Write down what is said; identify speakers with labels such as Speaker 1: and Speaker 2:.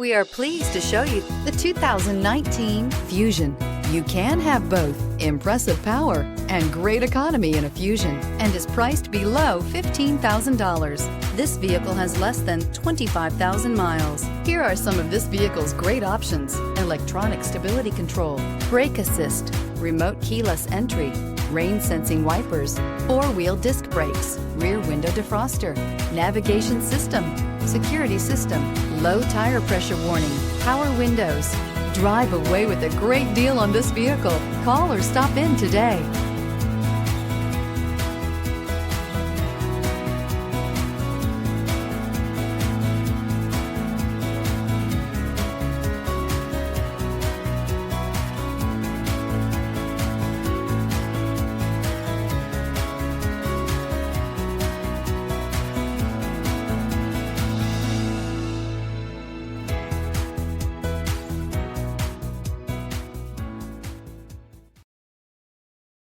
Speaker 1: We are pleased to show you the 2019 Fusion. You can have both impressive power and great economy in a Fusion and is priced below $15,000. This vehicle has less than 25,000 miles. Here are some of this vehicle's great options: electronic stability control, brake assist, remote keyless entry, rain sensing wipers, four-wheel disc brakes, rear window defroster, navigation system, security system, low tire pressure warning, power windows. Drive away with a great deal on this vehicle. Call or stop in today.